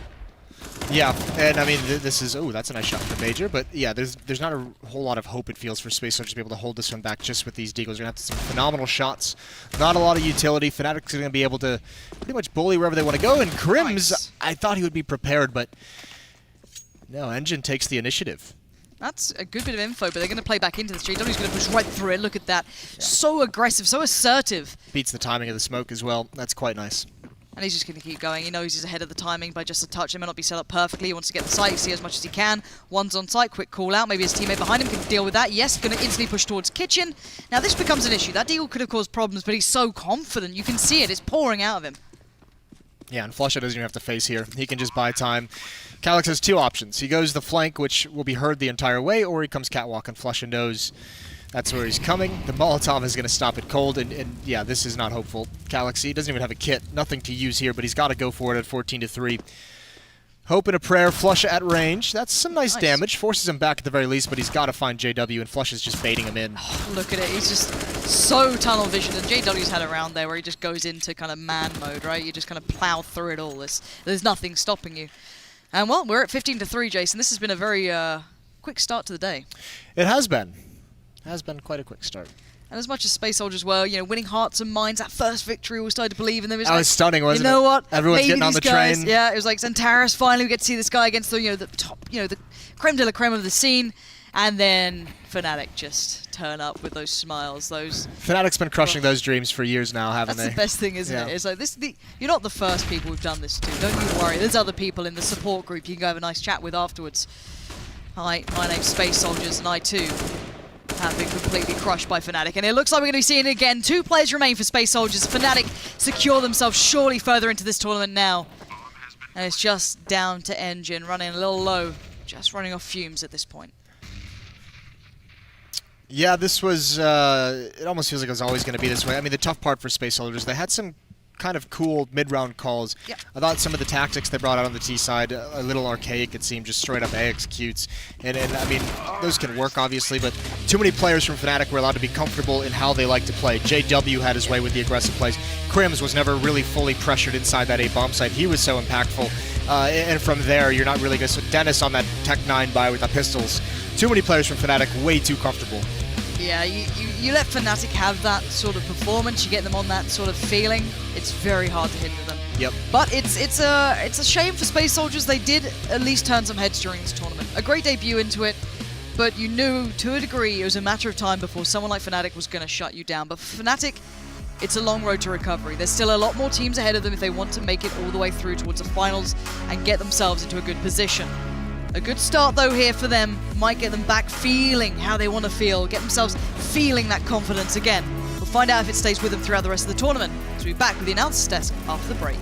Yeah, and I mean, this is... Oh, that's a nice shot for Major, but yeah, there's not a whole lot of hope, it feels, for Space Soldiers to be able to hold this one back just with these deagles. You're going to have some phenomenal shots, not a lot of utility. Fnatic's going to be able to pretty much bully wherever they want to go, and Crims, nice. I thought he would be prepared, but no, Engine takes the initiative. That's a good bit of info, but they're going to play back into the street. W's going to push right through it. Look at that. Yeah. So aggressive, so assertive. Beats the timing of the smoke as well. That's quite nice. And he's just going to keep going. He knows he's ahead of the timing by just a touch. It may not be set up perfectly. He wants to get the site, see as much as he can. One's on site, quick call out. Maybe his teammate behind him can deal with that. Yes, going to instantly push towards Kitchen. Now this becomes an issue. That deal could have caused problems, but he's so confident. You can see it. It's pouring out of him. Yeah, and Flusha doesn't even have to face here. He can just buy time. Calyx has two options. He goes the flank, which will be heard the entire way, or he comes catwalk, and Flusha knows that's where he's coming. The Molotov is going to stop it cold, and yeah, this is not hopeful. Calyx, he doesn't even have a kit. Nothing to use here, but he's got to go for it at 14-3. Hope and a prayer, Flusha at range. That's some nice damage. Forces him back at the very least, but he's got to find JW, and Flusha's just baiting him in. Oh, look at it. He's just so tunnel vision, and JW's had a round there where he just goes into kind of man mode, right? You just kind of plow through it all. There's nothing stopping you. And, well, we're at 15-3, Jason. This has been a very quick start to the day. It has been. It has been quite a quick start. And as much as Space Soldiers were, you know, winning hearts and minds, that first victory we started to believe in them. That was stunning, wasn't it? You know what? Everyone's Maybe getting on the guys, train. Yeah, it was like Xantares, finally we get to see this guy against the, you know, the top, you know, the creme de la creme of the scene. And then Fnatic just turn up with those smiles, those... Fnatic's been crushing those dreams for years now, haven't they? That's the best thing, isn't it? It's like, you're not the first people we've done this to. Don't you worry. There's other people in the support group you can go have a nice chat with afterwards. Hi, my name's Space Soldiers, and I too have been completely crushed by Fnatic. And it looks like we're going to be seeing it again. 2 players remain for Space Soldiers. Fnatic secure themselves surely further into this tournament now. And it's just down to Engine, running a little low. Just running off fumes at this point. Yeah, this was, it almost feels like it was always going to be this way. I mean, the tough part for Space Soldiers, they had some kind of cool mid-round calls. Yep. I thought some of the tactics they brought out on the T side, a little archaic, it seemed, just straight up A executes. And I mean, those can work, obviously, but too many players from Fnatic were allowed to be comfortable in how they like to play. JW had his way with the aggressive plays. Crims was never really fully pressured inside that A bomb site. He was so impactful. And from there, you're not really going to... Dennis on that Tech 9 buy with the pistols. Too many players from Fnatic, way too comfortable. Yeah, you let Fnatic have that sort of performance, you get them on that sort of feeling, it's very hard to hinder them. Yep. But it's a shame for Space Soldiers. They did at least turn some heads during this tournament. A great debut into it, but you knew to a degree it was a matter of time before someone like Fnatic was going to shut you down. But for Fnatic, it's a long road to recovery. There's still a lot more teams ahead of them if they want to make it all the way through towards the finals and get themselves into a good position. A good start, though, here for them might get them back feeling how they want to feel, get themselves feeling that confidence again. We'll find out if it stays with them throughout the rest of the tournament. So we'll be back with the announcers desk after the break.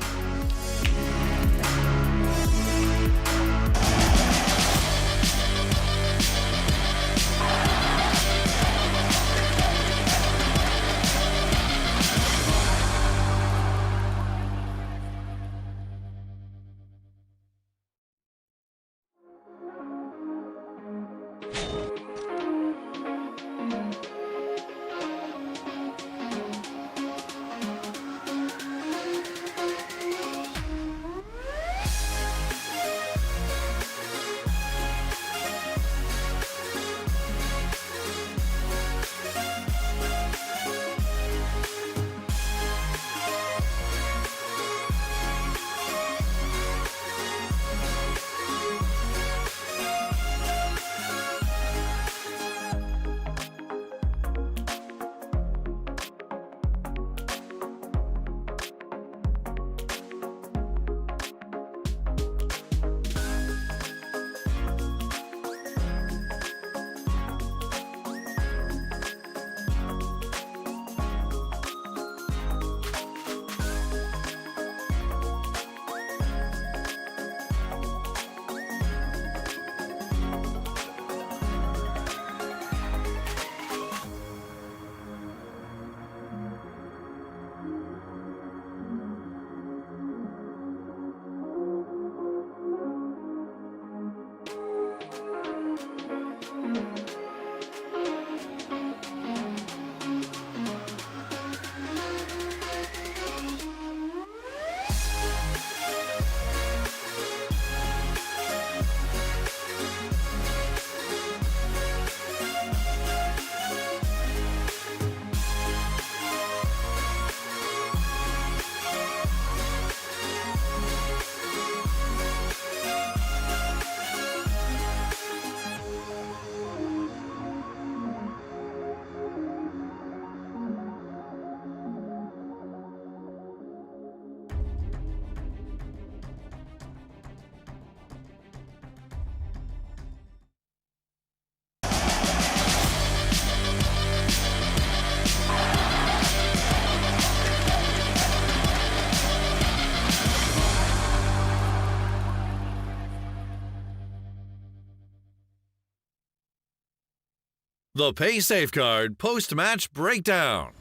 The Pay Safeguard Post-Match Breakdown.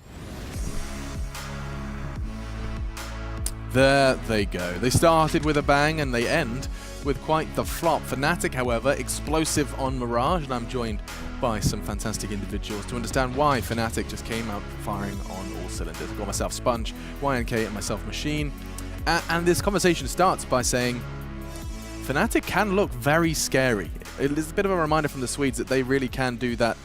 There they go. They started with a bang and they end with quite the flop. Fnatic, however, explosive on Mirage, and I'm joined by some fantastic individuals to understand why Fnatic just came out firing on all cylinders. I've got myself Sponge, YNK, and myself Machine. And this conversation starts by saying Fnatic can look very scary. It is a bit of a reminder from the Swedes that they really can do that.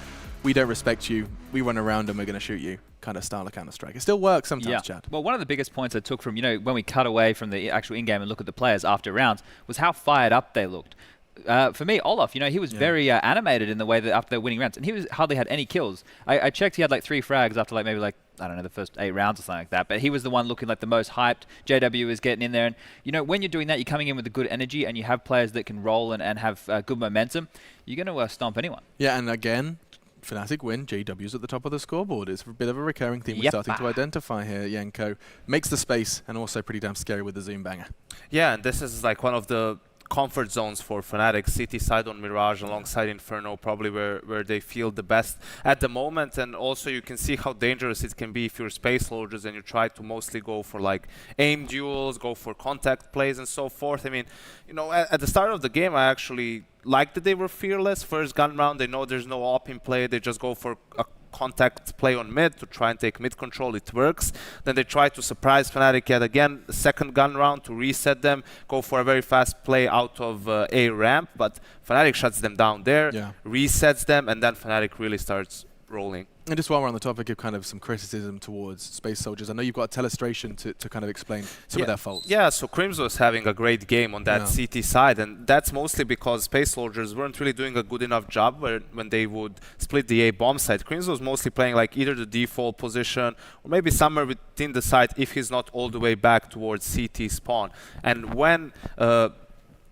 We don't respect you, we run around and we're going to shoot you kind of style of Counter-Strike. It still works sometimes, Chad. Well, one of the biggest points I took from, when we cut away from the actual in-game and look at the players after rounds was how fired up they looked. For me, Olaf, he was very animated in the way that after they're winning rounds, and he hardly had any kills. I checked, he had like 3 frags after maybe I don't know, the first 8 rounds or something like that, but he was the one looking like the most hyped. JW was getting in there, and when you're doing that, you're coming in with a good energy, and you have players that can roll and have good momentum, you're going to stomp anyone. Yeah, and again, Fnatic win, JW's at the top of the scoreboard. It's a bit of a recurring theme we're starting to identify here. Yenko makes the space and also pretty damn scary with the zoom banger. Yeah, and this is like one of the comfort zones for Fnatic. City side on Mirage alongside Inferno, probably where they feel the best at the moment. And also you can see how dangerous it can be if you're Space Soldiers and you try to mostly go for like aim duels, go for contact plays and so forth. I mean, you know, at the start of the game I actually liked that they were fearless. First gun round, they know there's no op in play, they just go for a contact play on mid to try and take mid control. It works. Then they try to surprise Fnatic yet again, second gun round to reset them, go for a very fast play out of A ramp, but Fnatic shuts them down there, resets them, and then Fnatic really starts rolling. And just while we're on the topic of kind of some criticism towards Space Soldiers, I know you've got a telestration to kind of explain some of their faults. Yeah, so Crims was having a great game on that CT side, and that's mostly because Space Soldiers weren't really doing a good enough job when they would split the A bomb side. Crims was mostly playing like either the default position or maybe somewhere within the side if he's not all the way back towards CT spawn. And when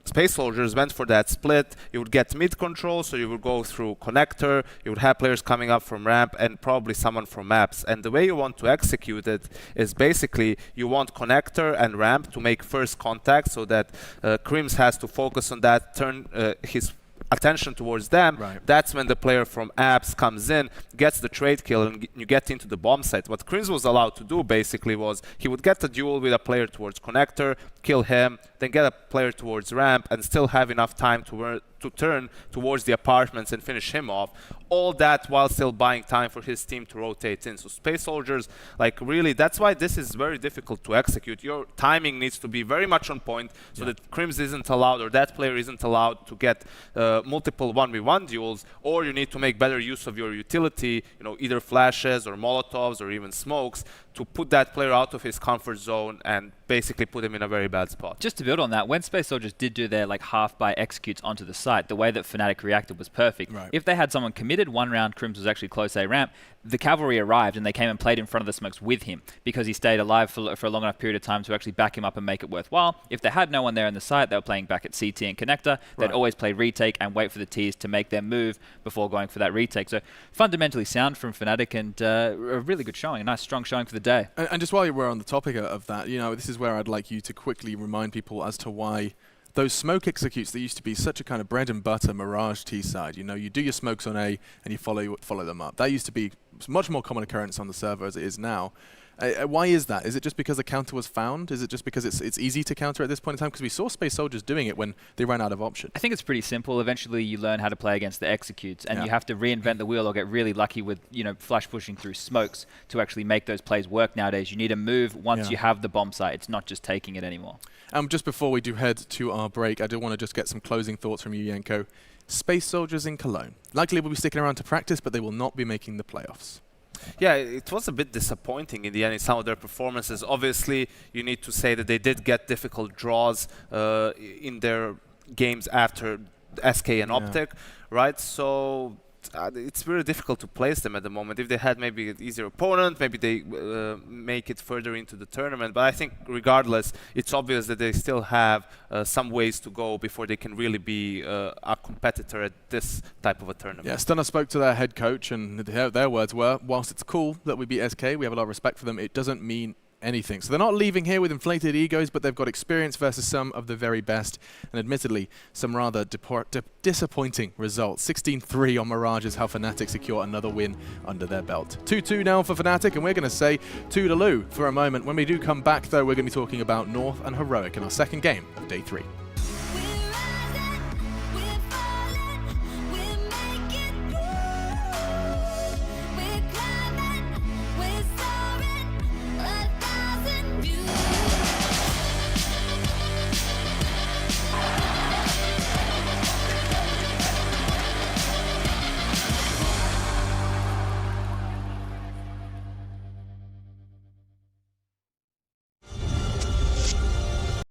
Space Soldiers went for that split, you would get mid control, so you would go through connector, you would have players coming up from ramp and probably someone from maps. And the way you want to execute it is basically you want connector and ramp to make first contact so that Crims has to focus on that, turn his attention towards them. That's when the player from apps comes in, gets the trade kill, and you get into the bomb site. What Crims was allowed to do basically was he would get a duel with a player towards connector, kill him, then get a player towards ramp, and still have enough time to turn towards the apartments and finish him off. All that while still buying time for his team to rotate in. So Space Soldiers, like really, that's why this is very difficult to execute. Your timing needs to be very much on point so that Crims isn't allowed, or that player isn't allowed to get multiple 1v1 duels, or you need to make better use of your utility, you know, either flashes or molotovs or even smokes, to put that player out of his comfort zone and basically put him in a very bad spot. Just to build on that, when Space Soldiers did do their like half-buy executes onto the site, the way that Fnatic reacted was perfect. If they had someone committed one round, Crims was actually close A ramp, the cavalry arrived and they came and played in front of the smokes with him because he stayed alive for a long enough period of time to actually back him up and make it worthwhile. If they had no one there in the site, they were playing back at CT and connector. They'd always play retake and wait for the Ts to make their move before going for that retake. So fundamentally sound from Fnatic, and a really good showing, a nice strong showing for the day. And just while we're on the topic of that, you know, this is where I'd like you to quickly remind people as to why those smoke executes that used to be such a kind of bread and butter Mirage T side. You know, you do your smokes on A and you follow them up. That used to be much more common occurrence on the server as it is now. Why is that? Is it just because the counter was found? Is it just because it's easy to counter at this point in time? Because we saw Space Soldiers doing it when they ran out of options. I think it's pretty simple. Eventually you learn how to play against the executes, and you have to reinvent the wheel or get really lucky with, you know, flash pushing through smokes to actually make those plays work nowadays. You need a move once you have the bomb site. It's not just taking it anymore. Just before we do head to our break, I do want to just get some closing thoughts from you, Yanko. Space Soldiers in Cologne. Likely will be sticking around to practice, but they will not be making the playoffs. Yeah, it was a bit disappointing in the end in some of their performances. Obviously, you need to say that they did get difficult draws in their games after SK and Optic, right? So it's very difficult to place them at the moment. If they had maybe an easier opponent, maybe they make it further into the tournament. But I think regardless, it's obvious that they still have some ways to go before they can really be a competitor at this type of a tournament. Yeah, Stunner spoke to their head coach, and their words were, whilst it's cool that we beat SK, we have a lot of respect for them, it doesn't mean anything. So they're not leaving here with inflated egos, but they've got experience versus some of the very best, and admittedly some rather disappointing results. 16-3 on Mirage is how Fnatic secure another win under their belt. 2-2 now for Fnatic, and we're going to say toodaloo for a moment. When we do come back though, we're going to be talking about North and Heroic in our second game of day 3.